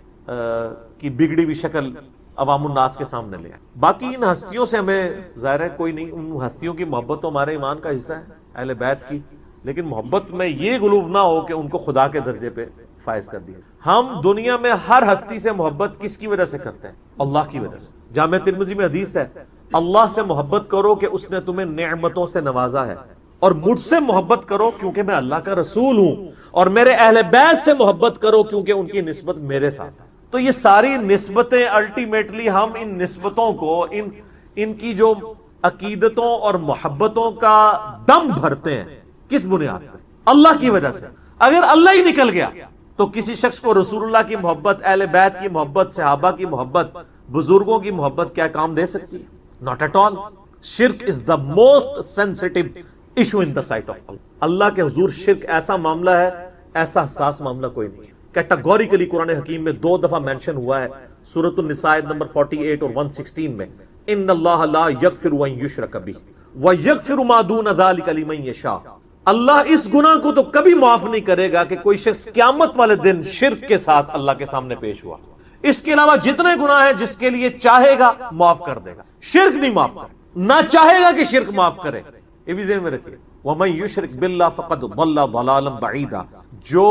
کی بگڑی ہوئی شکل عوام الناس کے سامنے لے آئے. باقی ان ہستیوں سے ہمیں ظاہر ہے کوئی نہیں، ان ہستیوں کی محبت تو ہمارے ایمان کا حصہ ہے اہل بیت کی، لیکن محبت میں یہ غلوف نہ ہو کہ ان کو خدا کے درجے پہ فائز کر دیا. ہم دنیا میں ہر ہستی سے محبت کس کی وجہ سے کرتے ہیں؟ اللہ کی وجہ سے. جامع ترمذی میں حدیث ہے اللہ سے محبت کرو کہ اس نے تمہیں نعمتوں سے نوازا ہے، اور مجھ سے محبت کرو کیونکہ میں اللہ کا رسول ہوں، اور میرے اہل بیت سے محبت کرو کیونکہ ان کی نسبت میرے ساتھ ہے. تو یہ ساری نسبتیں الٹیمیٹلی ہم ان نسبتوں کو ان کی جو عقیدتوں اور محبتوں کا دم بھرتے ہیں کس بنیاد پر؟ اللہ کی وجہ سے. اگر اللہ ہی نکل گیا تو کسی شخص کو رسول اللہ کی محبت، اہل بیت کی محبت، صحابہ کی محبت، بزرگوں کی محبت کیا کام دے سکتی ہے؟ Not at all. شرک is the most sensitive issue in the sight of اللہ. اللہ کے حضور شرک ایسا معاملہ ہے، ایسا حساس معاملہ کوئی نہیں ہے. کیٹاگوریکلی قرآن حکیم میں 2 دفعہ مینشن ہوا ہے، سورۃ النساء نمبر 48 اور 116 میں، ان اللہ لا یغفر ان یشرک بہ ویغفر ما دون ذلک لمن یشاء. اللہ اس گناہ کو تو کبھی معاف نہیں کرے گا کہ کوئی شخص قیامت والے دن شرک کے ساتھ اللہ کے سامنے پیش ہوا. اس کے علاوہ جتنے گناہ ہیں جس کے لیے چاہے گا معاف کر دے گا، شرک نہیں معاف کرے، نہ چاہے گا کہ شرک معاف کرے. یہ بھی ذہن میں رکھیے. وَمَن يُشْرِكْ بِاللَّهِ فَقَدْ ضَلَّ ضَلَالًا بَعِيدًا. جو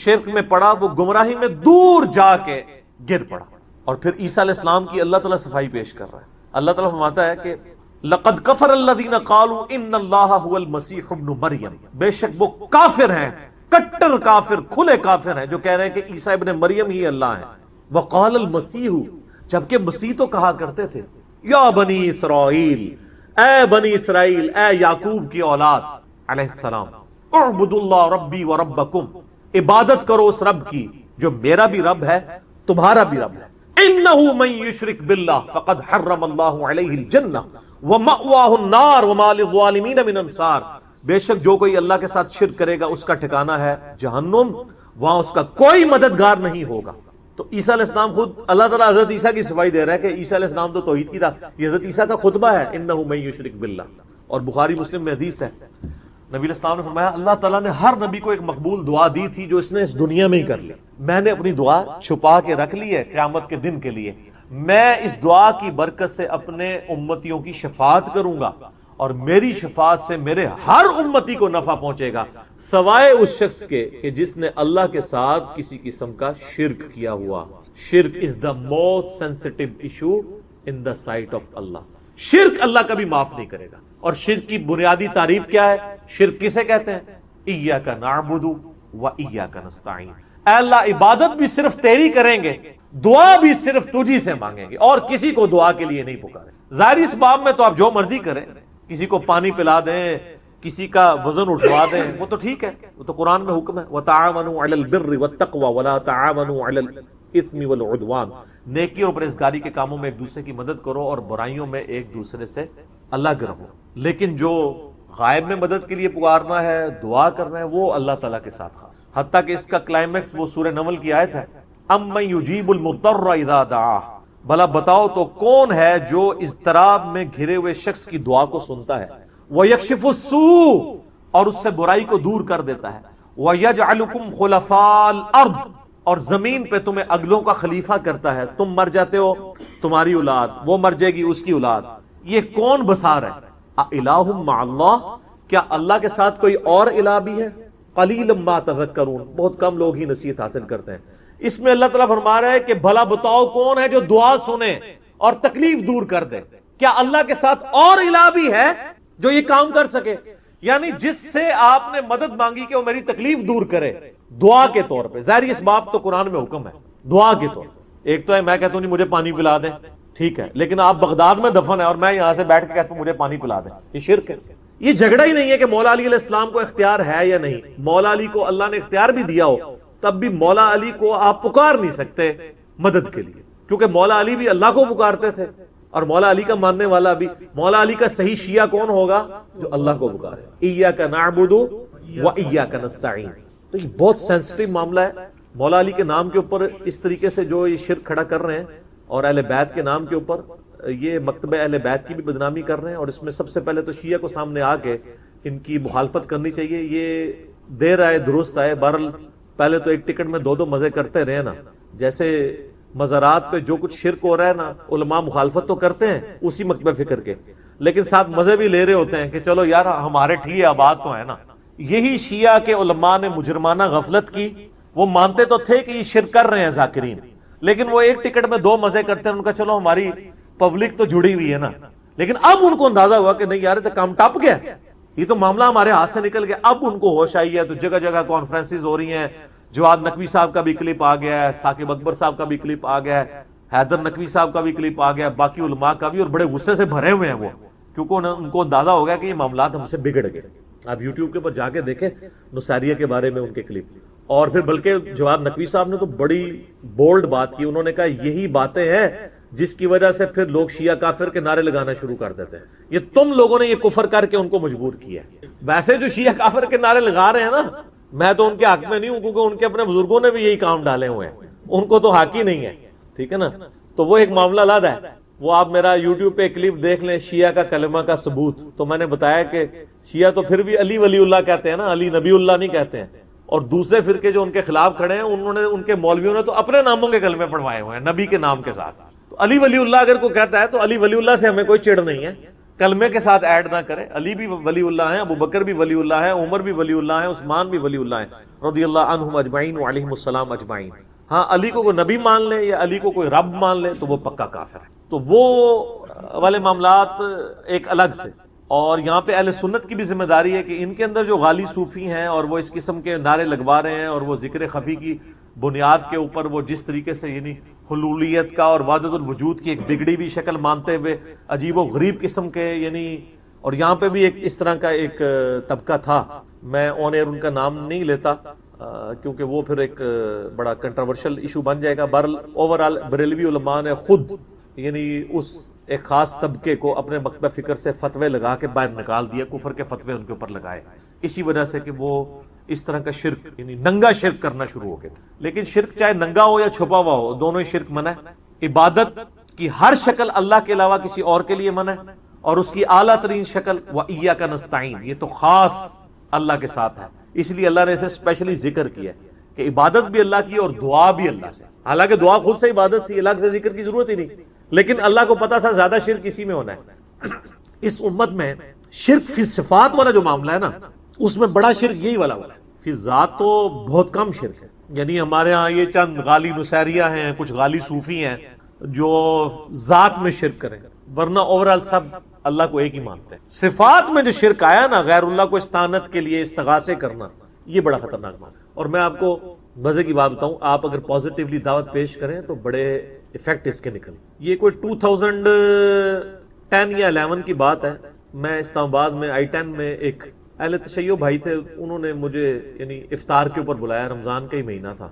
شرک میں پڑا وہ گمراہی میں دور جا کے گر پڑا. اور پھر عیسیٰ علیہ السلام کی اللہ تعالیٰ صفائی پیش کر رہا ہے. اللہ تعالیٰ فرماتا ہے کہ لَقَدْ كَفَرَ الَّذِينَ قَالُوا إِنَّ اللَّهَ هُوَ الْمَسِيحُ ابْنُ مَرْيَمَ. بے شک وہ کافر ہیں، کٹر کافر، کھلے کافر ہیں جو کہہ رہے ہیں کہ عیسیٰ ابن مریم ہی اللہ ہیں. وَقَالَ الْمَسِيحُ، جبکہ مسیح تو کہا کرتے تھے یا بنی اسرائیل، اے بنی اسرائیل، اے یعقوب کی اولاد علیہ السلام، اعبدوا اللہ ربی و ربکم، عبادت کرو اس رب کی جو میرا بھی رب ہے تمہارا بھی رب ہے. انہ من یشرک باللہ فقد حرم اللہ علیہ الجنہ ومأواہ النار وما للظالمین من انصار. بے شک جو کوئی اللہ کے ساتھ شرک کرے گا اس کا ٹھکانہ ہے جہنم، وہاں اس کا کوئی مددگار نہیں ہوگا. تو عیسیٰ علیہ السلام خود اللہ تعالیٰ حضرت عیسیٰ کی صفائی دے رہا ہے کہ عیسیٰ علیہ السلام تو توحید کی تھا. یہ حضرت عیسیٰ کا خطبہ ہے انہ من یشرک باللہ. اور بخاری مسلم میں حدیث ہے نبی علیہ السلام نے فرمایا اللہ تعالیٰ نے ہر نبی کو ایک مقبول دعا دی تھی جو اس نے اس دنیا میں ہی کر لی. میں نے اپنی دعا چھپا کے رکھ لی ہے قیامت کے دن کے لیے. میں اس دعا کی برکت سے اپنے امتیوں کی شفاعت کروں گا اور میری شفاعت سے میرے ہر امتی کو نفع پہنچے گا سوائے اس شخص کے کہ جس نے اللہ کے ساتھ کسی قسم کا شرک کیا ہوا. شرک is the most sensitive issue in the sight of اللہ. شرک اللہ کبھی معاف نہیں کرے گا. اور شرک کی بنیادی تعریف کیا ہے؟ شرک کسے کہتے ہیں؟ ایاک نعبد و ایاک نستعین. اے اللہ عبادت بھی صرف تیری کریں گے، دعا بھی صرف تجھی سے مانگیں گے اور کسی کو دعا کے لیے نہیں پکاریں. ظاہر اس باب میں تو آپ جو مرضی کریں، کسی کو پانی پلا دیں، کسی کا وزن اٹھوا دیں، وہ تو ٹھیک ہے، وہ تو قرآن میں حکم ہے وَتَعَاوَنُوا عَلَى الْبِرِّ وَالتَّقْوَى وَلَا تَعَاوَنُوا عَلَى الْإِثْمِ وَالْعُدْوَانِ. نیکی اور پرہیزگاری کے کاموں میں ایک دوسرے کی مدد کرو اور برائیوں میں ایک دوسرے سے الگ رہو. لیکن جو غائب میں مدد کے لیے پکارنا ہے، دعا کرنا ہے، وہ اللہ تعالیٰ کے ساتھ خاص. حتیٰ کہ اس کا کلائمیکس وہ سورہ نمل کی آیت ہے اَمَّن يُجِيبُ الْمُضْطَرَّ إِذَا دَعَاهُ. بھلا بتاؤ تو کون ہے جو اضطراب میں گھرے ہوئے شخص کی دعا کو سنتا ہے. وَيَكْشِفُ السُّوءَ، اور اس سے برائی کو دور کر دیتا ہے. وَيَجْعَلُكُمْ خُلَفَاءَ الْأَرْضِ، اور زمین پہ تمہیں اگلوں کا خلیفہ کرتا ہے. تم مر جاتے ہو، تمہاری اولاد، وہ مر جائے گی، اس کی اولاد. یہ کون بسار ہے؟ اِلَٰهٌ مَعَ اللَّهِ، کیا اللہ کے ساتھ کوئی اور الہ بھی ہے؟ قَلِيلًا مَا تَذَكَّرُونَ، بہت کم لوگ ہی نصیحت حاصل کرتے ہیں. اس میں اللہ تعالیٰ فرما رہا ہے کہ بھلا بتاؤ کون ہے جو دعا سنے اور تکلیف دور کر دے؟ کیا اللہ کے ساتھ اور الہ بھی ہے جو یہ کام کر سکے؟ یعنی جس سے آپ نے مدد مانگی کہ وہ میری تکلیف دور کرے دعا کے طور پہ. ظاہر اس باب تو قرآن میں حکم ہے دعا کے طور پہ. ایک تو ہے میں کہتا ہوں نہیں مجھے پانی پلا دیں، ٹھیک ہے، لیکن آپ بغداد میں دفن ہے اور میں یہاں سے بیٹھ کے کہتا ہوں مجھے پانی پلا دیں، یہ شرک ہے. یہ جھگڑا ہی نہیں ہے کہ مولا علی علیہ السلام کو اختیار ہے یا نہیں. مولا علی کو اللہ نے اختیار بھی دیا ہو تب بھی مولا علی کو آپ پکار نہیں سکتے مدد کے لیے، کیونکہ مولا علی بھی اللہ کو پکارتے تھے اور مولا علی کا ماننے والا بھی. مولا علی کا صحیح شیعہ کون ہوگا؟ جو اللہ کو پکارے. ایاک نعبد و ایاک نستعین. تو یہ بہت سینسٹیو معاملہ ہے. مولا علی کے نام کے اوپر اس طریقے سے جو یہ شرک کھڑا کر رہے ہیں اور اہل بیت کے نام کے اوپر یہ مکتبہ اہل بیت کی بھی بدنامی کر رہے ہیں. اور اس میں سب سے پہلے تو شیعہ کو سامنے آ کے ان کی مخالفت کرنی چاہیے. یہ دیر آئے درست آئے. بہرحال پہلے تو ایک ٹکٹ میں دو مزے کرتے رہے نا. جیسے مزارات پہ جو کچھ شرک ہو رہا ہے نا، علماء مخالفت تو کرتے ہیں اسی مکتبہ فکر کے، لیکن ساتھ مزے بھی لے رہے ہوتے ہیں کہ چلو یار ہمارے ٹھیک آباد تو ہے نا. یہی شیعہ کے علماء نے مجرمانہ غفلت کی. وہ مانتے تو تھے کہ یہ شرک کر رہے ہیں ذاکرین، لیکن وہ ایک ٹکٹ میں 2 مزے کرتے ہیں. ان کا چلو ہماری پبلک تو جڑی ہوئی ہے نا، لیکن اب ان کو اندازہ ہوا کہ نہیں یار، تو کام ٹپ گیا، یہ تو معاملہ ہمارے ہاتھ سے نکل گیا. اب ان کو ہوش آئی ہے، تو جگہ جگہ کانفرنسز ہو رہی ہیں. جواد نقوی صاحب کا بھی کلپ آ گیا ہے، ثاقب اکبر صاحب کا بھی کلپ آ گیا ہے، حیدر نقوی صاحب کا بھی کلپ آ گیا، باقی علماء کا بھی، اور بڑے غصے سے بھرے ہوئے ہیں وہ، کیونکہ ان کو اندازہ ہو گیا کہ یہ معاملات ہم سے بگڑ گئے. آپ یوٹیوب کے اوپر جا کے دیکھیں نصیریہ کے بارے میں ان کے کلپ. اور پھر بلکہ جواد نقوی صاحب نے تو بڑی بولڈ بات کی. انہوں نے کہا یہی باتیں ہیں جس کی وجہ سے پھر لوگ شیعہ کافر کے نعرے لگانا شروع کر دیتے ہیں. یہ تم لوگوں نے یہ کفر کر کے ان کو مجبور کیا ہے. ویسے جو شیعہ کافر کے نعرے لگا رہے ہیں نا، میں تو ان کے حق میں نہیں ہوں، کیونکہ ان کے اپنے بزرگوں نے بھی یہی کام ڈالے ہوئے ہیں، ان کو تو حق ہی نہیں ہے. ٹھیک ہے نا، تو وہ ایک معاملہ علیحدہ ہے. وہ آپ میرا یوٹیوب پہ کلپ دیکھ لیں، شیعہ کا کلمہ کا ثبوت. تو میں نے بتایا کہ شیعہ تو پھر بھی علی ولی اللہ کہتے ہیں نا، علی نبی اللہ نہیں کہتے ہیں. اور دوسرے فرقے جو ان کے خلاف کھڑے ہیں، انہوں نے، ان کے مولویوں نے تو اپنے ناموں کے کلمے پڑھوائے ہوئے ہیں نبی کے نام کے ساتھ. تو علی ولی اللہ اگر کوئی کہتا ہے تو علی ولی اللہ سے ہمیں کوئی چڑ نہیں ہے، کلمے کے ساتھ ایڈ نہ کرے. علی بھی ولی اللہ ہیں، ابو بکر بھی ولی اللہ ہیں، عمر بھی ولی اللہ ہیں، عثمان بھی ولی اللہ ہیں رضی اللہ عنہم اجمعین وعلیہم السلام اجمعین. ہاں، علی کو کوئی نبی مان لے یا علی کو کوئی رب مان لے تو وہ پکا کافر ہے. تو وہ والے معاملات ایک الگ سے. اور یہاں پہ اہل سنت کی بھی ذمہ داری ہے کہ ان کے اندر جو غالی صوفی ہیں اور وہ اس قسم کے نعرے لگوا رہے ہیں، اور وہ ذکر خفی کی بنیاد کے اوپر وہ جس طریقے سے یعنی حلولیت کا اور وحدت الوجود کی ایک بگڑی بھی شکل مانتے ہوئے عجیب و غریب قسم کے، یعنی، اور یہاں پہ بھی ایک اس طرح کا ایک طبقہ تھا. میں آن ایئر ان کا نام نہیں لیتا کیونکہ وہ پھر ایک بڑا کنٹروورشل ایشو بن جائے گا. اوورال بریلوی علماء نے خود یعنی اس ایک خاص طبقے کو اپنے مکتب فکر سے فتوے لگا کے باہر نکال دیا، کفر کے فتوے ان کے اوپر لگائے، اسی وجہ سے کہ وہ اس طرح کا شرک، یعنی ننگا شرک کرنا شروع ہو گئے تھے. لیکن شرک چاہے ننگا ہو یا چھپا ہوا ہو، دونوں ہی شرک منع ہے. عبادت کی ہر شکل اللہ کے علاوہ کسی اور کے لیے منع ہے، اور اس کی اعلیٰ ترین شکل وَإِيَّاكَ نَسْتَعِينُ، یہ تو خاص اللہ کے ساتھ ہے. اس لیے اللہ نے اسے اسپیشلی ذکر کیا ہے کہ عبادت بھی اللہ کی اور دعا بھی اللہ سے. حالانکہ دعا خود سے عبادت تھی، الگ سے ذکر کی ضرورت ہی نہیں، لیکن اللہ کو پتا تھا زیادہ شرک اسی میں ہونا ہے. اس امت میں شرک فی صفات والا جو معاملہ ہے نا، اس میں بڑا شرک یہی والا ہے. فی ذات تو بہت کم شرک ہے. یعنی ہمارے ہاں یہ چند غالی نصیریہ ہیں، کچھ غالی صوفی ہیں جو ذات میں شرک کریں، ورنہ اوورال سب اللہ کو ایک ہی مانتے ہیں. صفات میں جو شرک آیا نا، غیر اللہ کو استعانت کے لیے استغاثے کرنا، یہ بڑا خطرناک بات ہے. اور میں آپ کو مزے کی بات بتاؤں، آپ اگر پازیٹیولی دعوت پیش کریں تو بڑے ایفیکٹ اس کے نکلیں. یہ کوئی 2010 یا 11 کی بات ہے. میں اسلام آباد میں I-10 میں ایک اہل تشیع بھائی تھے، انہوں نے مجھے یعنی افطار کے اوپر بلایا. رمضان کا ہی مہینہ تھا،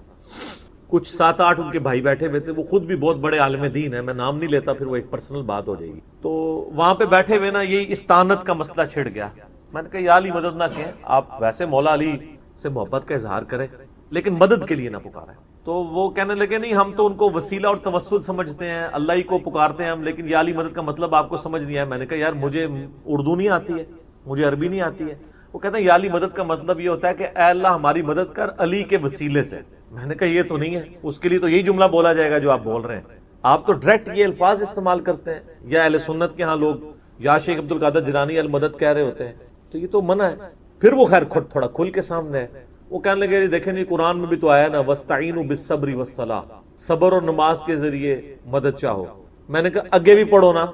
کچھ 7-8 ان کے بھائی بیٹھے ہوئے تھے. وہ خود بھی بہت بڑے عالم دین ہیں، میں نام نہیں لیتا، پھر وہ ایک پرسنل بات ہو جائے گی. تو وہاں پہ بیٹھے ہوئے نا یہ استعانت کا مسئلہ چھڑ گیا. میں نے کہا یا علی مدد نہ کہیں، آپ ویسے مولا علی سے محبت کا اظہار کریں لیکن مدد کے لیے نہ پکاریں. تو وہ کہنے لگے نہیں، ہم تو ان کو وسیلہ اور توسل سمجھتے ہیں، اللہ ہی کو پکارتے ہیں ہم، لیکن یا علی مدد کا مطلب آپ کو سمجھ نہیں آیا. میں نے کہا یار مجھے اردو نہیں آتی ہے، مجھے عربی نہیں آتی ہے. وہ کہتے ہیں یا علی مدد کا مطلب یہ ہوتا ہے کہ اے اللہ ہماری مدد کر علی کے وسیلے سے. میں نے کہا یہ تو نہیں ہے، اس کے لیے تو یہی جملہ بولا جائے گا جو آپ بول رہے ہیں. آپ تو ڈائریکٹ یہ الفاظ استعمال کرتے ہیں. یا اہل سنت کے ہاں لوگ یا شیخ عبد القادر جیلانی المدد کہہ رہے ہوتے ہیں، تو یہ تو منع ہے. پھر وہ خیر تھوڑا کھل کے سامنے ہے. وہ کہنے لگے دیکھیں نہیں، قرآن میں بھی تو آیا نا وَاسْتَعِينُوا بِالصَّبْرِ وَالصَّلَاةِ، صبر اور نماز کے ذریعے مدد چاہو. میں نے کہا اگے بھی پڑھو نا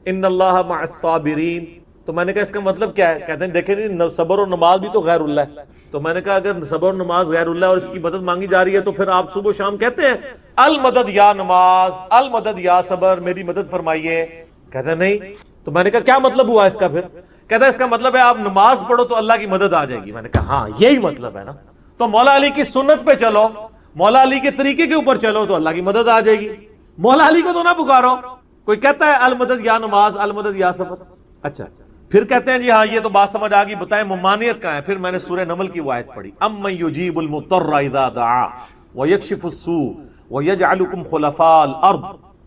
ان اللہ مع الصابرین. تو میں نے کہا اس کا مطلب کیا ہے؟ کہتے ہیں دیکھیں نہیں، صبر اور نماز بھی تو غیر اللہ ہے. تو میں نے کہا اگر صبر اور نماز غیر اللہ اور اس کی مدد مانگی جا رہی ہے تو پھر آپ صبح و شام کہتے ہیں المدد یا نماز، المدد یا صبر، میری مدد فرمائیے. کہتے ہیں نہیں. تو میں نے کہا کیا مطلب ہوا اس کا؟ پھر کہتا ہے اس کا مطلب ہے آپ نماز پڑھو تو اللہ کی مدد آ جائے گی. میں نے کہا ہاں یہی مطلب ہے نا. تو مولا علی کی سنت پہ چلو، مولا علی کے طریقے کے اوپر چلو تو اللہ کی مدد آ جائے گی. مولا علی کو تو نہ پکارو. کوئی کہتا ہے المدد یا نماز، المدد یا صبر. اچھا پھر کہتے ہیں جی ہاں یہ تو بات سمجھ آ گئی، بتائیں ممانعت کہاں ہے؟ پھر میں نے سورہ نمل کی وہ آیت پڑھی، امن یجیب المضطر اذا دعا ویکشف السوء ویجعلکم خلفاء الارض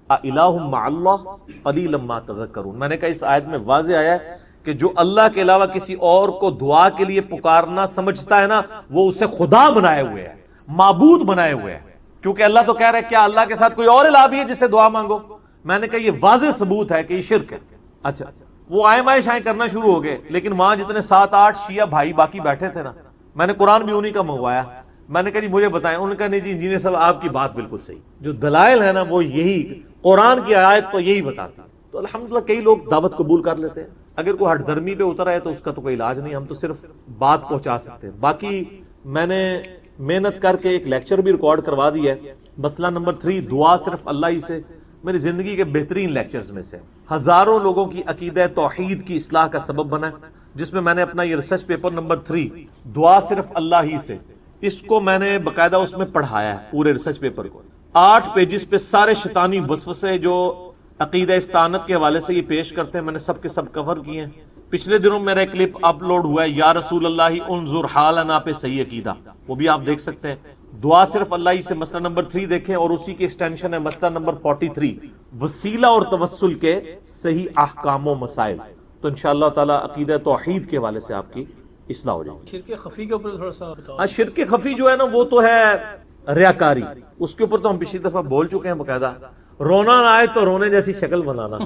االہ مع اللہ قلیلا ما تذکرون. میں نے کہا اس آیت میں واضح آیا ہے کہ جو اللہ کے علاوہ کسی اور کو دعا کے لیے پکارنا سمجھتا ہے نا، وہ اسے خدا بنائے ہوئے ہے، معبود بنائے ہوئے ہے. کیونکہ اللہ تو کہہ رہا ہے کیا اللہ کے ساتھ کوئی اور الہ بھی ہے جس سے دعا مانگو؟ میں نے کہا یہ واضح ثبوت ہے کہ یہ شرک ہے. اچھا وہ آئے مائے شائیں کرنا شروع ہو گئے، لیکن وہاں جتنے 7-8 شیعہ بھائی باقی بیٹھے تھے نا، میں نے قرآن بھی انہی کا منگوایا، میں نے کہا جی مجھے بتائیں، انہوں نے کہا نہیں جی انجینئر صاحب آپ کی بات بالکل صحیح، جو دلائل ہے نا وہ یہی، قرآن کی آیت تو یہی بتاتی ہے۔ تو الحمدللہ کئی لوگ دعوت قبول کر لیتے ہیں، اگر کوئی ہٹ دھرمی پہ اتر آئے تو اس کا تو کوئی علاج نہیں، ہم تو صرف بات پہنچا سکتے ہیں۔ باقی میں نے محنت کر کے ایک لیکچر بھی ریکارڈ کروا دیا ہے، مسئلہ نمبر 3 دعا صرف اللہ ہی سے، میری زندگی کے بہترین لیکچرز میں سے، ہزاروں لوگوں کی عقیدہ توحید کی اصلاح کا سبب بنا، جس میں نے اپنا یہ ریسرچ پیپر نمبر 3 دعا صرف اللہ ہی سے، اس کو میں نے باقاعدہ اس میں پڑھایا ہے، پورے ریسرچ پیپر کو 8 پیجز پہ سارے شیطانی وسوسے جو عقیدہ استعانت کے حوالے سے یہ پیش کرتے ہیں، میں نے سب کے سب کور کیے ہیں۔ پچھلے دنوں میرا ایک کلپ اپلوڈ ہوا ہے، یا رسول اللہ انظر حالنا پہ صحیح عقیدہ، وہ بھی آپ دیکھ سکتے ہیں۔ دعا صرف اللہ ہی سے مسئلہ نمبر 3 دیکھیں، اور اسی کی ایکسٹینشن ہے مسئلہ نمبر 43 وسیلہ اور توسل کے صحیح احکام و مسائل، تو انشاءاللہ تعالی عقیدہ توحید کے حوالے سے آپ کی اصلاح ہو جائے گی۔ شرک خفی کے اوپر تھوڑا سا بتاؤ۔ ہاں، شرک خفی جو ہے نا وہ تو ہے ریاکاری، اس کے اوپر تو ہم پچھلی دفعہ بول چکے ہیں باقاعدہ۔ رونا نہ آئے تو رونے جیسی شکل بنانا،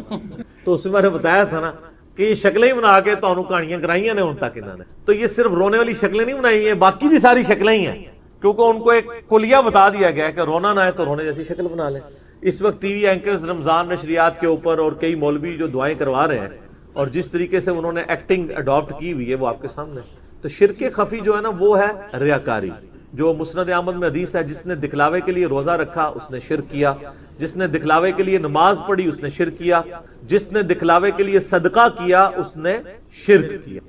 تو اس میں نے بتایا تھا نا کہ یہ شکلیں ہی بنا کے تو کہانیاں کرائیاں نے ان تک انہوں نے، تو یہ صرف رونے والی شکلیں نہیں بنائی ہیں، باقی بھی ساری شکلیں ہی ہیں، کیونکہ ان کو ایک کلیہ بتا دیا گیا ہے کہ رونا نہ آئے تو رونے جیسی شکل بنا لیں۔ اس وقت ٹی وی اینکرز رمضان نشریات کے اوپر اور کئی مولوی جو دعائیں کروا رہے ہیں، اور جس طریقے سے انہوں نے ایکٹنگ اڈاپٹ کی ہوئی ہے وہ آپ کے سامنے۔ تو شرک خفی جو ہے نا وہ ہے ریاکاری، جو مسند احمد میں حدیث ہے، جس نے دکھلاوے کے لیے روزہ رکھا اس نے شرک کیا، جس نے دکھلاوے کے لیے نماز پڑھی اس نے شرک کیا، جس نے دکھلاوے کے لیے صدقہ کیا اس نے شرک کیا۔